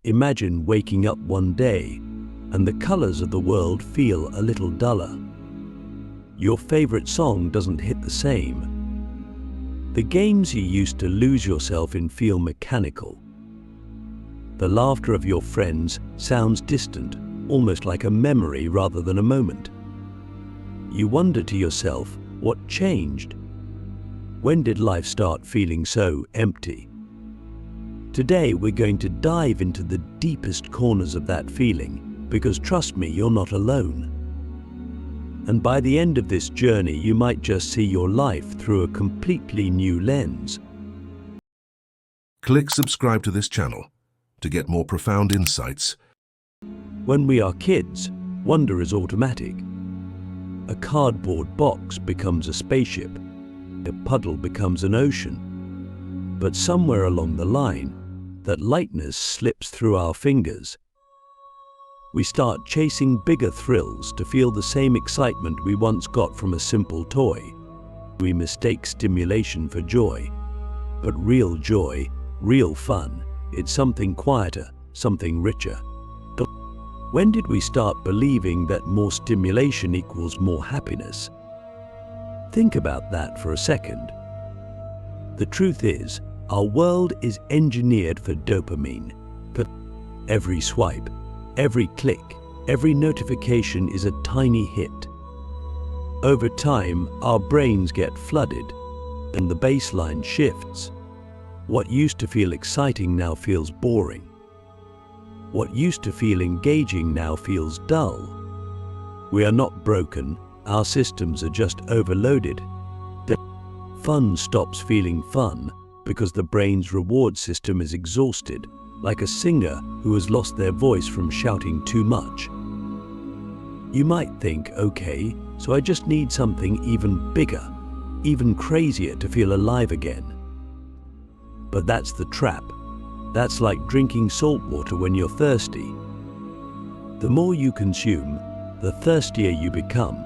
Imagine waking up one day and the colors of the world feel a little duller. Your favorite song doesn't hit the same. The games you used to lose yourself in feel mechanical. The laughter of your friends sounds distant, almost like a memory rather than a moment. You wonder to yourself, what changed? When did life start feeling so empty? Today we're going to dive into the deepest corners of that feeling, because trust me, you're not alone. And by the end of this journey, you might just see your life through a completely new lens. Click subscribe to this channel to get more profound insights. When we are kids, wonder is automatic. A cardboard box becomes a spaceship. A puddle becomes an ocean. But somewhere along the line, that lightness slips through our fingers. We start chasing bigger thrills to feel the same excitement we once got from a simple toy. We mistake stimulation for joy. But real joy, real fun, it's something quieter, something richer. When did we start believing that more stimulation equals more happiness? Think about that for a second. The truth is, our world is engineered for dopamine. But every swipe, every click, every notification is a tiny hit. Over time, our brains get flooded, and the baseline shifts. What used to feel exciting now feels boring. What used to feel engaging now feels dull. We are not broken, our systems are just overloaded. Fun stops feeling fun because the brain's reward system is exhausted, like a singer who has lost their voice from shouting too much. You might think, okay, so I just need something even bigger, even crazier to feel alive again. But that's the trap. That's like drinking salt water when you're thirsty. The more you consume, the thirstier you become.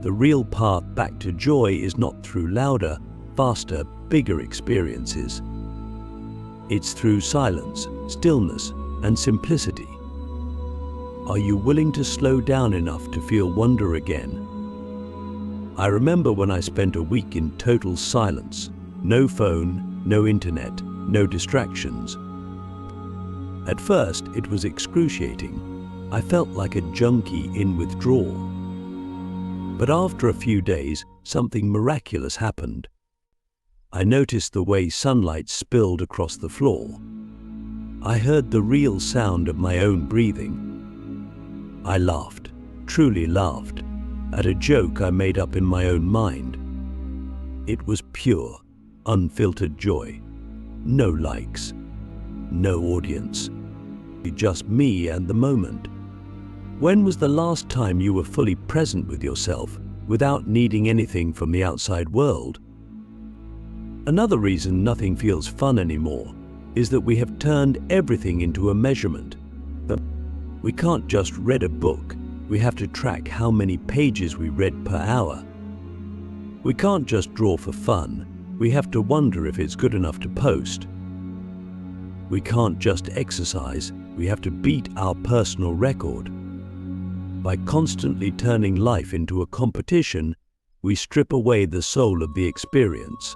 The real path back to joy is not through louder, faster, bigger experiences. It's through silence, stillness, and simplicity. Are you willing to slow down enough to feel wonder again? I remember when I spent a week in total silence. No phone, no internet, no distractions. At first, it was excruciating. I felt like a junkie in withdrawal. But after a few days, something miraculous happened. I noticed the way sunlight spilled across the floor. I heard the real sound of my own breathing. I laughed, truly laughed, at a joke I made up in my own mind. It was pure, unfiltered joy. No likes, no audience, just me and the moment. When was the last time you were fully present with yourself without needing anything from the outside world? Another reason nothing feels fun anymore is that we have turned everything into a measurement. We can't just read a book, we have to track how many pages we read per hour. We can't just draw for fun, we have to wonder if it's good enough to post. We can't just exercise, we have to beat our personal record. By constantly turning life into a competition, we strip away the soul of the experience.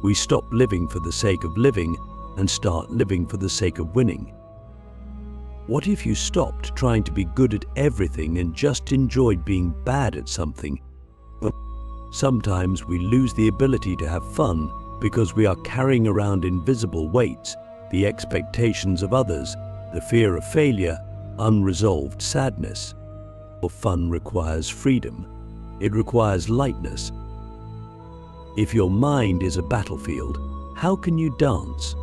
We stop living for the sake of living and start living for the sake of winning. What if you stopped trying to be good at everything and just enjoyed being bad at something? Sometimes we lose the ability to have fun because we are carrying around invisible weights, the expectations of others, the fear of failure, unresolved sadness. Fun requires freedom. It requires lightness. If your mind is a battlefield, how can you dance?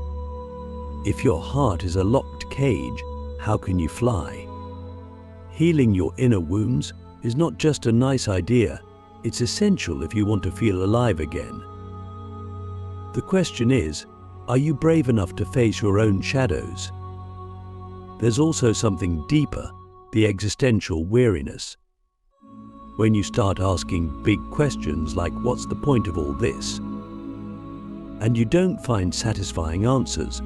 If your heart is a locked cage, how can you fly? Healing your inner wounds is not just a nice idea, it's essential if you want to feel alive again. The question is, are you brave enough to face your own shadows? There's also something deeper, the existential weariness. When you start asking big questions like, what's the point of all this? And you don't find satisfying answers,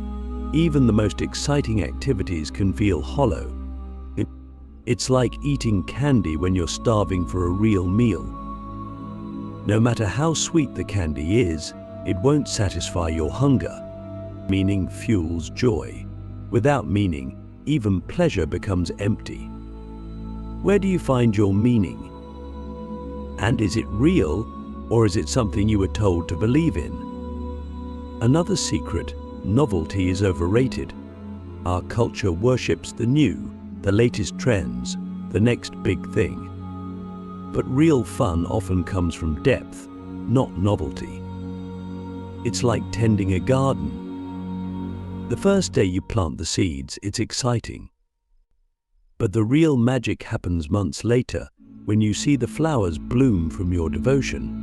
Even the most exciting activities can feel hollow. It's like eating candy when you're starving for a real meal. No matter how sweet the candy is, it won't satisfy your hunger. Meaning fuels joy. Without meaning, even pleasure becomes empty. Where do you find your meaning? And is it real, or is it something you were told to believe in? Another secret: novelty is overrated. Our culture worships the new, the latest trends, the next big thing. But real fun often comes from depth, not novelty. It's like tending a garden. The first day you plant the seeds, it's exciting. But the real magic happens months later, when you see the flowers bloom from your devotion.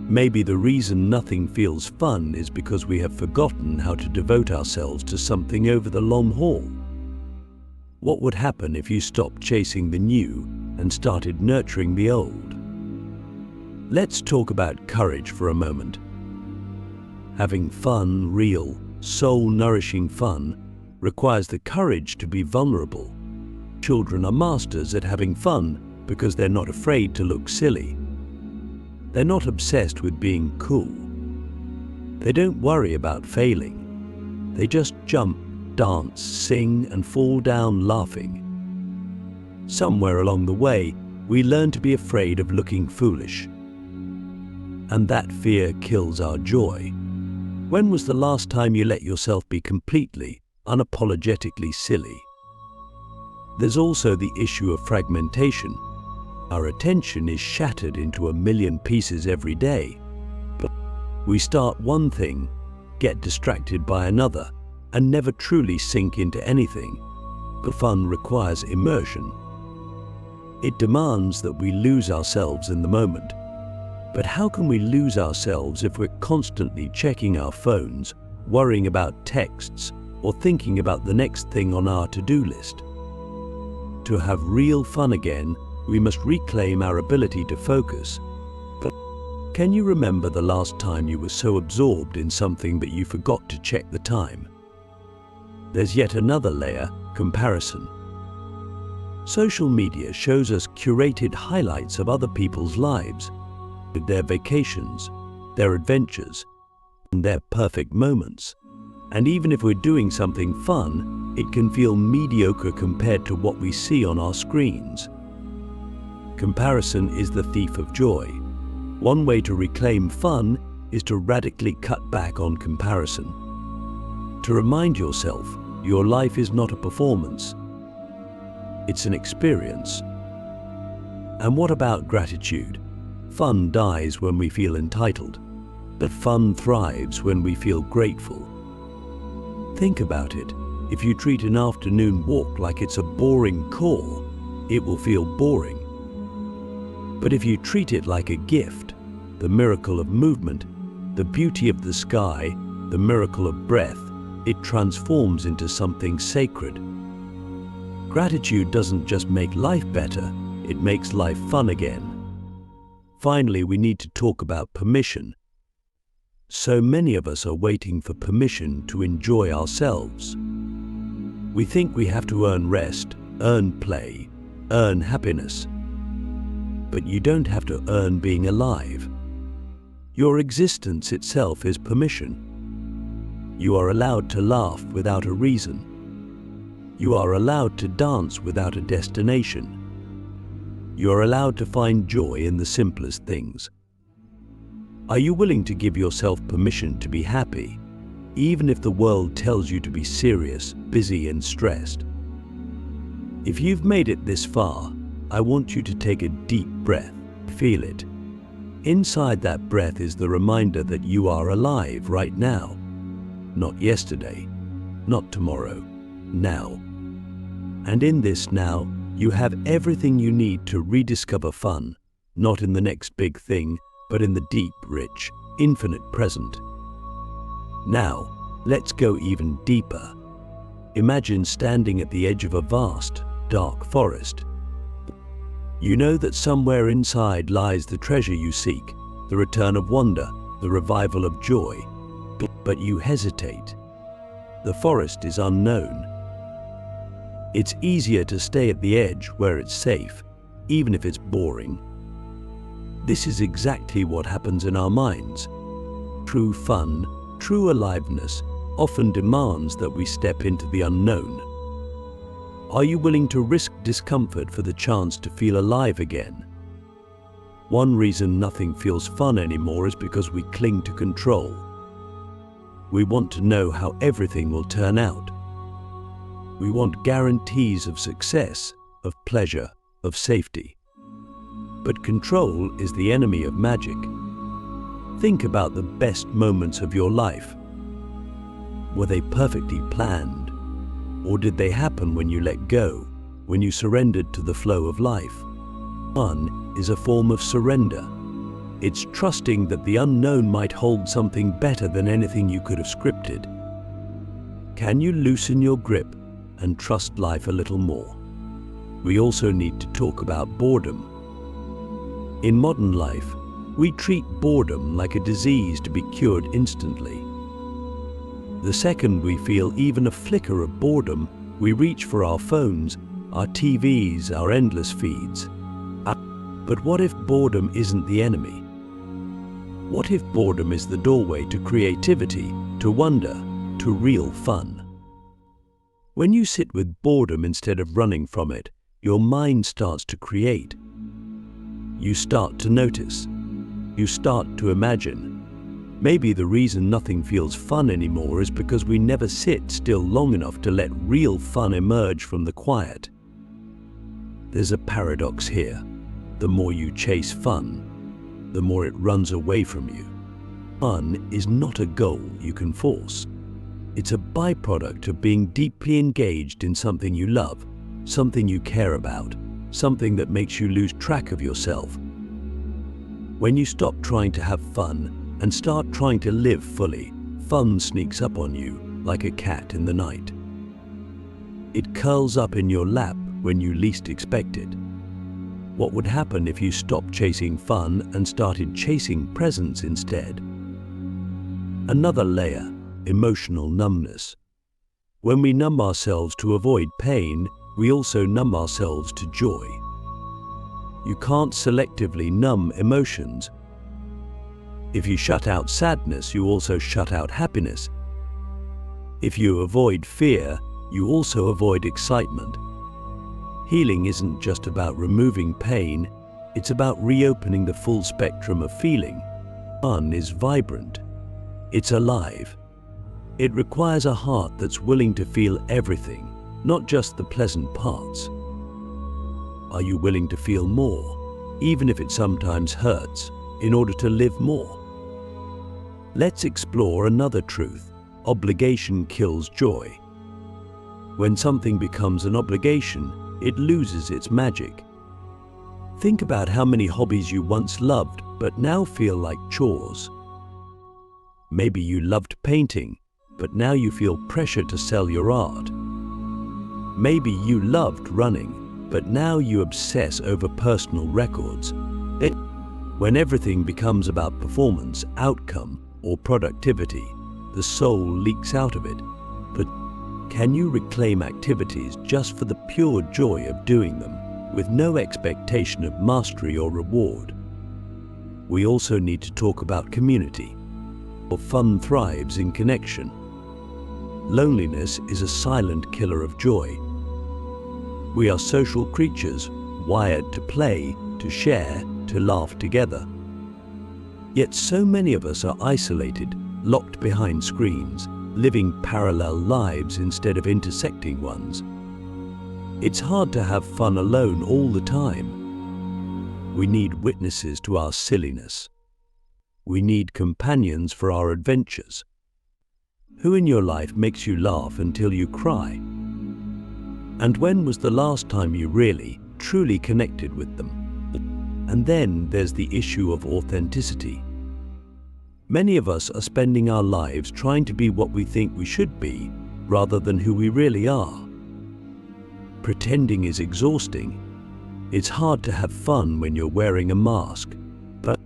Maybe the reason nothing feels fun is because we have forgotten how to devote ourselves to something over the long haul. What would happen if you stopped chasing the new and started nurturing the old? Let's talk about courage for a moment. Having fun, real, soul-nourishing fun, requires the courage to be vulnerable. Children are masters at having fun because they're not afraid to look silly. They're not obsessed with being cool. They don't worry about failing. They just jump, dance, sing, and fall down laughing. Somewhere along the way, we learn to be afraid of looking foolish. And that fear kills our joy. When was the last time you let yourself be completely, unapologetically silly? There's also the issue of fragmentation. Our attention is shattered into a million pieces every day. But we start one thing, get distracted by another, and never truly sink into anything. But fun requires immersion. It demands that we lose ourselves in the moment. But how can we lose ourselves if we're constantly checking our phones, worrying about texts, or thinking about the next thing on our to-do list? To have real fun again, we must reclaim our ability to focus. But can you remember the last time you were so absorbed in something that you forgot to check the time? There's yet another layer: comparison. Social media shows us curated highlights of other people's lives, with their vacations, their adventures, and their perfect moments. And even if we're doing something fun, it can feel mediocre compared to what we see on our screens. Comparison is the thief of joy. One way to reclaim fun is to radically cut back on comparison. To remind yourself, your life is not a performance. It's an experience. And what about gratitude? Fun dies when we feel entitled, but fun thrives when we feel grateful. Think about it. If you treat an afternoon walk like it's a boring chore, it will feel boring. But if you treat it like a gift, the miracle of movement, the beauty of the sky, the miracle of breath, it transforms into something sacred. Gratitude doesn't just make life better, it makes life fun again. Finally, we need to talk about permission. So many of us are waiting for permission to enjoy ourselves. We think we have to earn rest, earn play, earn happiness. But you don't have to earn being alive. Your existence itself is permission. You are allowed to laugh without a reason. You are allowed to dance without a destination. You are allowed to find joy in the simplest things. Are you willing to give yourself permission to be happy, even if the world tells you to be serious, busy, and stressed? If you've made it this far, I want you to take a deep breath. Feel it. Inside that breath is the reminder that you are alive right now. Not yesterday, not tomorrow, now. And in this now, you have everything you need to rediscover fun, not in the next big thing, but in the deep, rich, infinite present. Now, let's go even deeper. Imagine standing at the edge of a vast, dark forest. You know that somewhere inside lies the treasure you seek, the return of wonder, the revival of joy. But you hesitate. The forest is unknown. It's easier to stay at the edge where it's safe, even if it's boring. This is exactly what happens in our minds. True fun, true aliveness, often demands that we step into the unknown. Are you willing to risk discomfort for the chance to feel alive again? One reason nothing feels fun anymore is because we cling to control. We want to know how everything will turn out. We want guarantees of success, of pleasure, of safety. But control is the enemy of magic. Think about the best moments of your life. Were they perfectly planned? Or did they happen when you let go, when you surrendered to the flow of life? Fun is a form of surrender. It's trusting that the unknown might hold something better than anything you could have scripted. Can you loosen your grip and trust life a little more? We also need to talk about boredom. In modern life, we treat boredom like a disease to be cured instantly. The second we feel even a flicker of boredom, we reach for our phones, our TVs, our endless feeds. But what if boredom isn't the enemy? What if boredom is the doorway to creativity, to wonder, to real fun? When you sit with boredom instead of running from it, your mind starts to create. You start to notice. You start to imagine. Maybe the reason nothing feels fun anymore is because we never sit still long enough to let real fun emerge from the quiet. There's a paradox here. The more you chase fun, the more it runs away from you. Fun is not a goal you can force. It's a byproduct of being deeply engaged in something you love, something you care about, something that makes you lose track of yourself. When you stop trying to have fun and start trying to live fully, fun sneaks up on you like a cat in the night. It curls up in your lap when you least expect it. What would happen if you stopped chasing fun and started chasing presence instead? Another layer, emotional numbness. When we numb ourselves to avoid pain, we also numb ourselves to joy. You can't selectively numb emotions. If you shut out sadness, you also shut out happiness. If you avoid fear, you also avoid excitement. Healing isn't just about removing pain, it's about reopening the full spectrum of feeling. Fun is vibrant. It's alive. It requires a heart that's willing to feel everything, not just the pleasant parts. Are you willing to feel more, even if it sometimes hurts, in order to live more? Let's explore another truth. Obligation kills joy. When something becomes an obligation, it loses its magic. Think about how many hobbies you once loved but now feel like chores. Maybe you loved painting, but now you feel pressure to sell your art. Maybe you loved running, but now you obsess over personal records. When everything becomes about performance, outcome, or productivity, the soul leaks out of it. But can you reclaim activities just for the pure joy of doing them, with no expectation of mastery or reward? We also need to talk about community. Fun thrives in connection. Loneliness is a silent killer of joy. We are social creatures, wired to play, to share, to laugh together. Yet so many of us are isolated, locked behind screens, living parallel lives instead of intersecting ones. It's hard to have fun alone all the time. We need witnesses to our silliness. We need companions for our adventures. Who in your life makes you laugh until you cry? And when was the last time you really, truly connected with them? And then there's the issue of authenticity. Many of us are spending our lives trying to be what we think we should be, rather than who we really are. Pretending is exhausting. It's hard to have fun when you're wearing a mask. But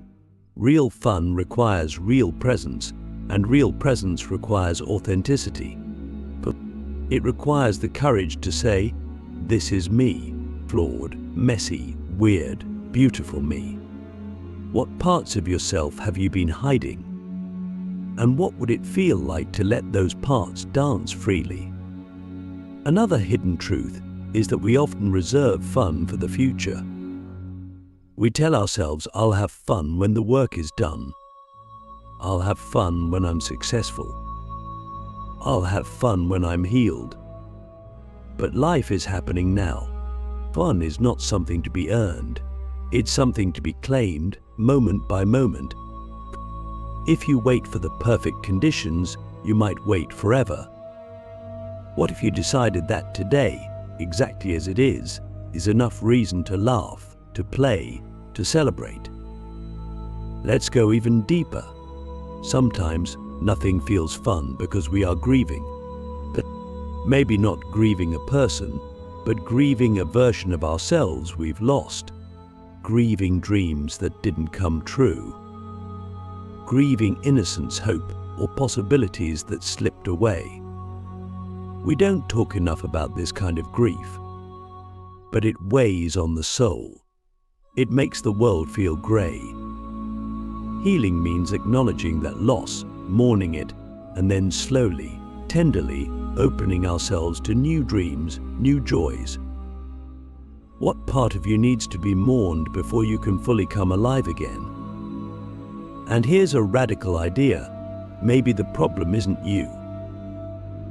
real fun requires real presence, and real presence requires authenticity. It requires the courage to say, "This is me, flawed, messy, weird, beautiful me." What parts of yourself have you been hiding? And what would it feel like to let those parts dance freely? Another hidden truth is that we often reserve fun for the future. We tell ourselves, "I'll have fun when the work is done. I'll have fun when I'm successful. I'll have fun when I'm healed." But life is happening now. Fun is not something to be earned. It's something to be claimed, moment by moment. If you wait for the perfect conditions, you might wait forever. What if you decided that today, exactly as it is enough reason to laugh, to play, to celebrate? Let's go even deeper. Sometimes nothing feels fun because we are grieving. Maybe not grieving a person, but grieving a version of ourselves we've lost. Grieving dreams that didn't come true. Grieving innocence, hope, or possibilities that slipped away. We don't talk enough about this kind of grief, but it weighs on the soul. It makes the world feel grey. Healing means acknowledging that loss, mourning it, and then slowly, tenderly opening ourselves to new dreams, new joys. What part of you needs to be mourned before you can fully come alive again? And here's a radical idea. Maybe the problem isn't you.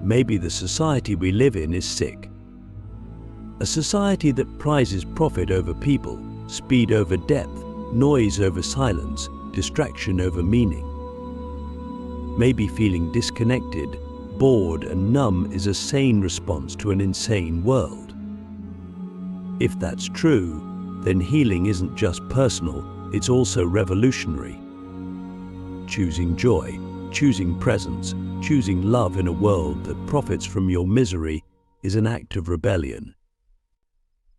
Maybe the society we live in is sick. A society that prizes profit over people, speed over depth, noise over silence, distraction over meaning. Maybe feeling disconnected, bored, and numb is a sane response to an insane world. If that's true, then healing isn't just personal, it's also revolutionary. Choosing joy, choosing presence, choosing love in a world that profits from your misery is an act of rebellion.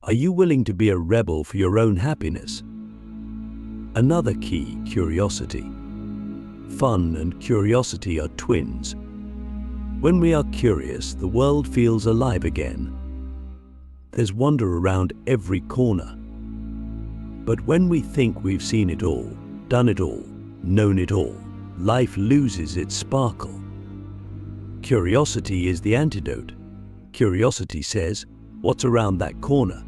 Are you willing to be a rebel for your own happiness? Another key, curiosity. Fun and curiosity are twins. When we are curious, the world feels alive again. There's wonder around every corner. But when we think we've seen it all, done it all, known it all, life loses its sparkle. Curiosity is the antidote. Curiosity says, "What's around that corner?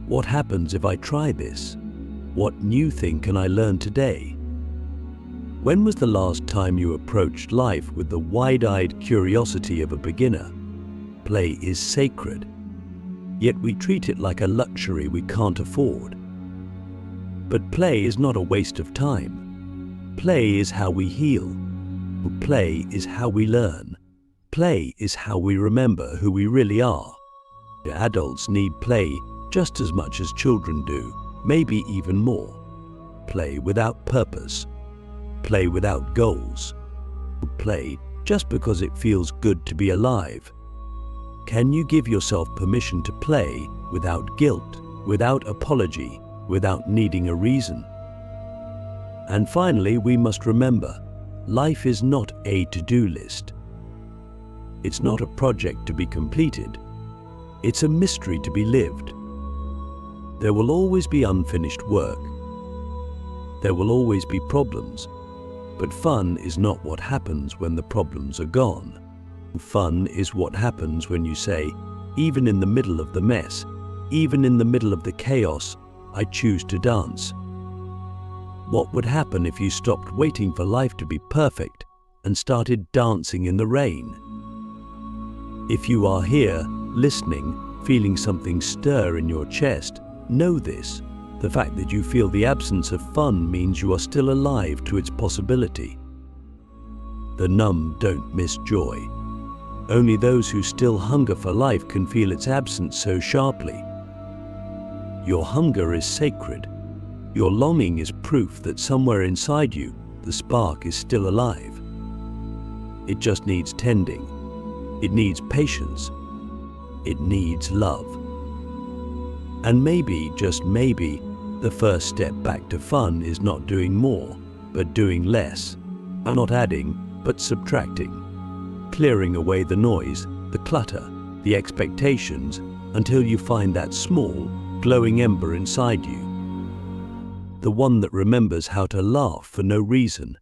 What happens if I try this? What new thing can I learn today?" When was the last time you approached life with the wide-eyed curiosity of a beginner? Play is sacred, yet we treat it like a luxury we can't afford. But play is not a waste of time. Play is how we heal. Play is how we learn. Play is how we remember who we really are. Adults need play just as much as children do, maybe even more. Play without purpose. Play without goals. Play just because it feels good to be alive. Can you give yourself permission to play without guilt, without apology, without needing a reason? And finally, we must remember, life is not a to-do list. It's not a project to be completed. It's a mystery to be lived. There will always be unfinished work. There will always be problems. But fun is not what happens when the problems are gone. Fun is what happens when you say, even in the middle of the mess, even in the middle of the chaos, I choose to dance. What would happen if you stopped waiting for life to be perfect and started dancing in the rain? If you are here, listening, feeling something stir in your chest, know this. The fact that you feel the absence of fun means you are still alive to its possibility. The numb don't miss joy. Only those who still hunger for life can feel its absence so sharply. Your hunger is sacred. Your longing is proof that somewhere inside you, the spark is still alive. It just needs tending. It needs patience. It needs love. And maybe, just maybe, the first step back to fun is not doing more, but doing less. Not adding, but subtracting. clearing away the noise, the clutter, the expectations, until you find that small, glowing ember inside you. The one that remembers how to laugh for no reason.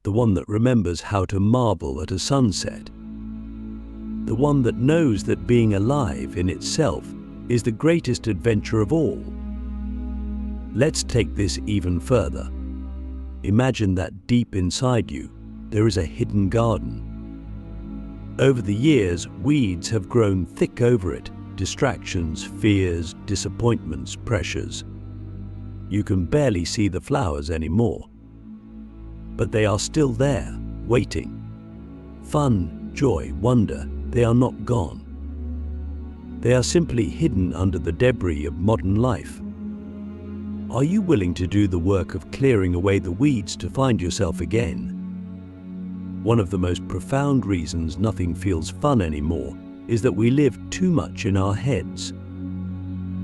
The one that remembers how to marvel at a sunset. The one that knows that being alive in itself is the greatest adventure of all. Let's take this even further. Imagine that deep inside you, there is a hidden garden. Over the years, weeds have grown thick over it, distractions, fears, disappointments, pressures. You can barely see the flowers anymore. But they are still there, waiting. Fun, joy, wonder, they are not gone. They are simply hidden under the debris of modern life. Are you willing to do the work of clearing away the weeds to find yourself again? One of the most profound reasons nothing feels fun anymore is that we live too much in our heads.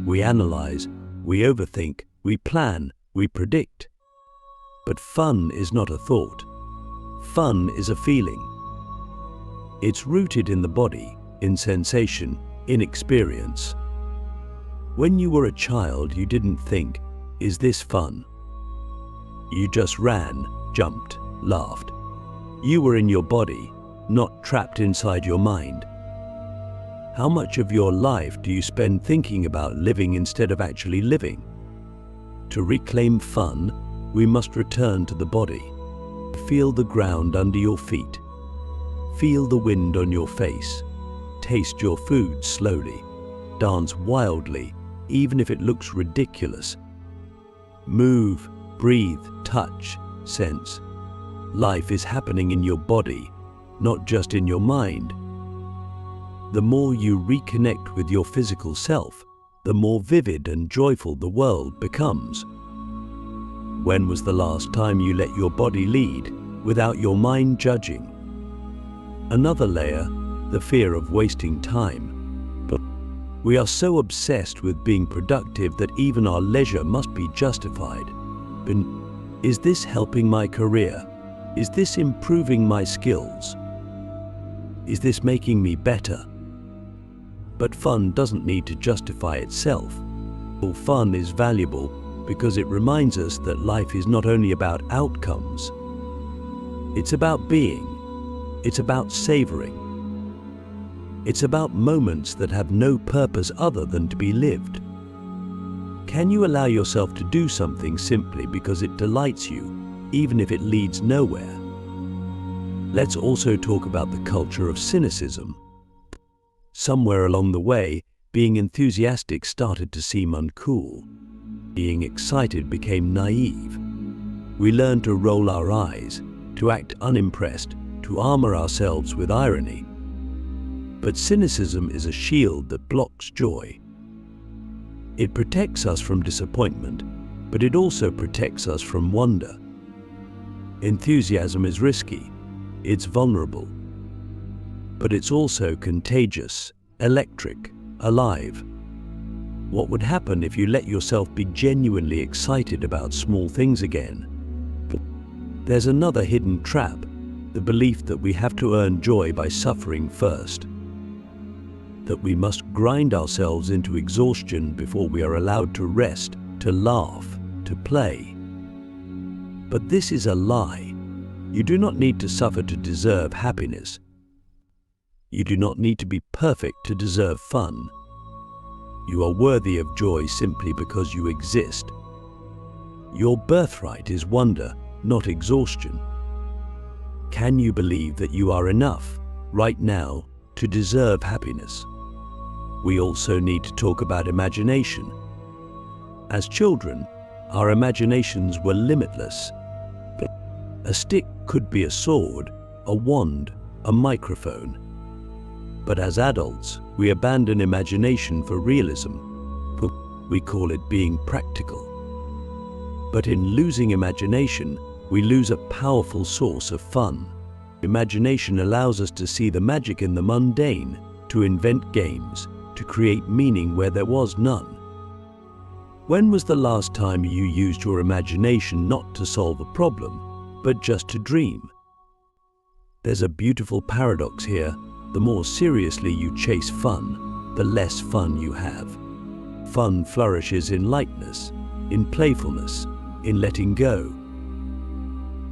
We analyze, we overthink, we plan, we predict. But fun is not a thought. Fun is a feeling. It's rooted in the body, in sensation, in experience. When you were a child, you didn't think, "Is this fun?" You just ran, jumped, laughed. You were in your body, not trapped inside your mind. How much of your life do you spend thinking about living instead of actually living? To reclaim fun, we must return to the body. Feel the ground under your feet. Feel the wind on your face. Taste your food slowly. Dance wildly, even if it looks ridiculous. Move, breathe, touch, sense. Life is happening in your body, not just in your mind. The more you reconnect with your physical self, the more vivid and joyful the world becomes. When was the last time you let your body lead without your mind judging? Another layer, the fear of wasting time. But we are so obsessed with being productive that even our leisure must be justified. Is this helping my career? Is this improving my skills? Is this making me better? But fun doesn't need to justify itself. All fun is valuable because it reminds us that life is not only about outcomes. It's about being. It's about savoring. It's about moments that have no purpose other than to be lived. Can you allow yourself to do something simply because it delights you, even if it leads nowhere? Let's also talk about the culture of cynicism. Somewhere along the way, being enthusiastic started to seem uncool. Being excited became naive. We learned to roll our eyes, to act unimpressed, to armor ourselves with irony. But cynicism is a shield that blocks joy. It protects us from disappointment, but it also protects us from wonder. Enthusiasm is risky, it's vulnerable, but it's also contagious, electric, alive. What would happen if you let yourself be genuinely excited about small things again? There's another hidden trap, the belief that we have to earn joy by suffering first. That we must grind ourselves into exhaustion before we are allowed to rest, to laugh, to play. But this is a lie. You do not need to suffer to deserve happiness. You do not need to be perfect to deserve fun. You are worthy of joy simply because you exist. Your birthright is wonder, not exhaustion. Can you believe that you are enough, right now, to deserve happiness? We also need to talk about imagination. As children, our imaginations were limitless. A stick could be a sword, a wand, a microphone. But as adults, we abandon imagination for realism. We call it being practical. But in losing imagination, we lose a powerful source of fun. Imagination allows us to see the magic in the mundane, to invent games, to create meaning where there was none. When was the last time you used your imagination not to solve a problem, but just to dream? There's a beautiful paradox here. The more seriously you chase fun, the less fun you have. Fun flourishes in lightness, in playfulness, in letting go.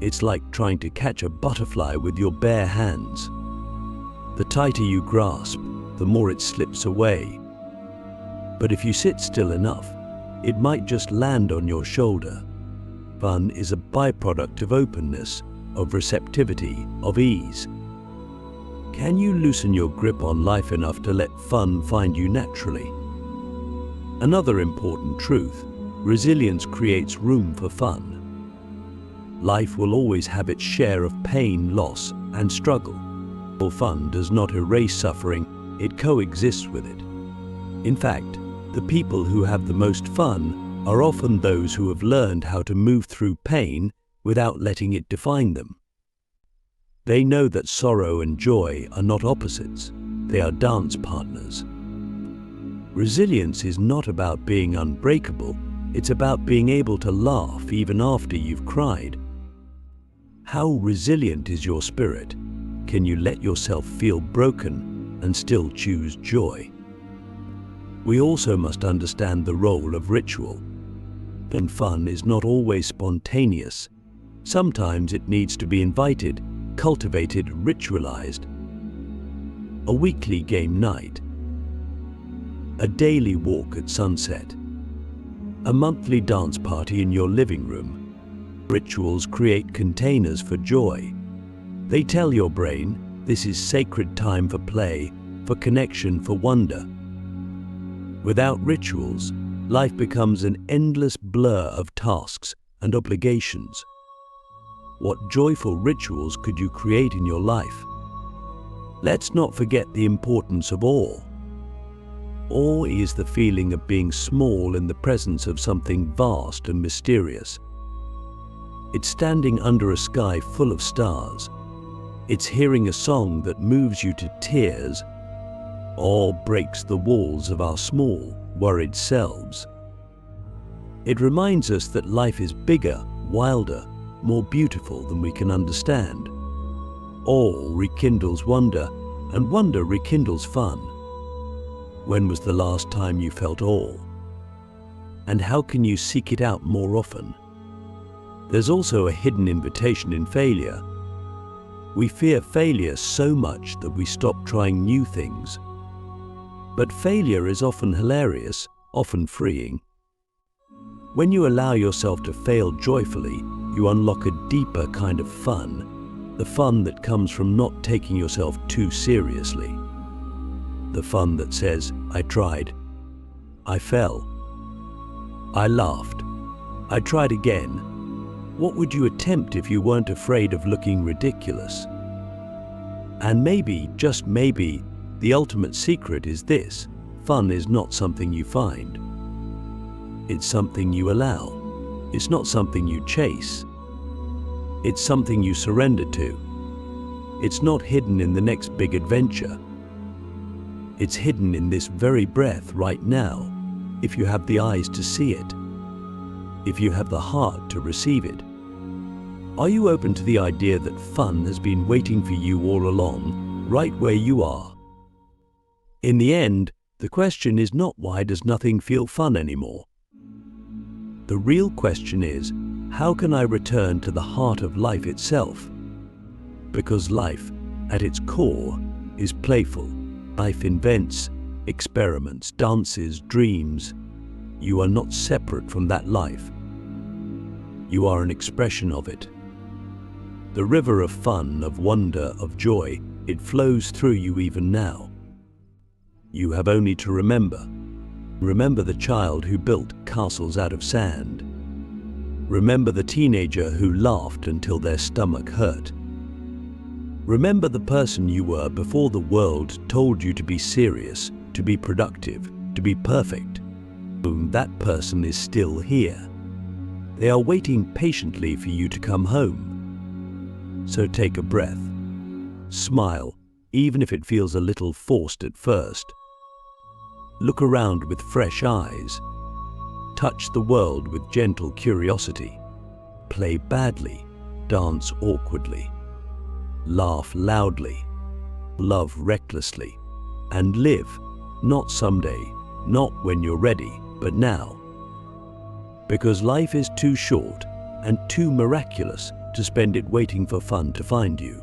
It's like trying to catch a butterfly with your bare hands. The tighter you grasp, the more it slips away. But if you sit still enough, it might just land on your shoulder. Fun is a byproduct of openness, of receptivity, of ease. Can you loosen your grip on life enough to let fun find you naturally? Another important truth: resilience creates room for fun. Life will always have its share of pain, loss, and struggle. While fun does not erase suffering, it coexists with it. In fact, the people who have the most fun are often those who have learned how to move through pain without letting it define them. They know that sorrow and joy are not opposites, they are dance partners. Resilience is not about being unbreakable, it's about being able to laugh even after you've cried. How resilient is your spirit? Can you let yourself feel broken and still choose joy? We also must understand the role of ritual. And fun is not always spontaneous. Sometimes it needs to be invited, cultivated, ritualized. A weekly game night, a daily walk at sunset, a monthly dance party in your living room. Rituals create containers for joy. They tell your brain, this is sacred time for play, for connection, for wonder. Without rituals, life becomes an endless blur of tasks and obligations. What joyful rituals could you create in your life? Let's not forget the importance of awe. Awe is the feeling of being small in the presence of something vast and mysterious. It's standing under a sky full of stars. It's hearing a song that moves you to tears. Awe breaks the walls of our small, worried selves. It reminds us that life is bigger, wilder, more beautiful than we can understand. Awe rekindles wonder, and wonder rekindles fun. When was the last time you felt awe? And how can you seek it out more often? There's also a hidden invitation in failure. We fear failure so much that we stop trying new things. But failure is often hilarious, often freeing. When you allow yourself to fail joyfully, you unlock a deeper kind of fun, the fun that comes from not taking yourself too seriously. The fun that says, I tried, I fell, I laughed, I tried again. What would you attempt if you weren't afraid of looking ridiculous? And maybe, just maybe, the ultimate secret is this: fun is not something you find. It's something you allow. It's not something you chase. It's something you surrender to. It's not hidden in the next big adventure. It's hidden in this very breath right now, if you have the eyes to see it, if you have the heart to receive it. Are you open to the idea that fun has been waiting for you all along, right where you are? In the end, the question is not why does nothing feel fun anymore? The real question is, how can I return to the heart of life itself? Because life, at its core, is playful. Life invents, experiments, dances, dreams. You are not separate from that life. You are an expression of it. The river of fun, of wonder, of joy, it flows through you even now. You have only to remember. Remember the child who built castles out of sand. Remember the teenager who laughed until their stomach hurt. Remember the person you were before the world told you to be serious, to be productive, to be perfect. That person is still here. They are waiting patiently for you to come home. So take a breath. Smile, even if it feels a little forced at first. Look around with fresh eyes. Touch the world with gentle curiosity. Play badly, dance awkwardly. laugh loudly, love recklessly, and live, not someday, not when you're ready, but now. Because life is too short and too miraculous to spend it waiting for fun to find you.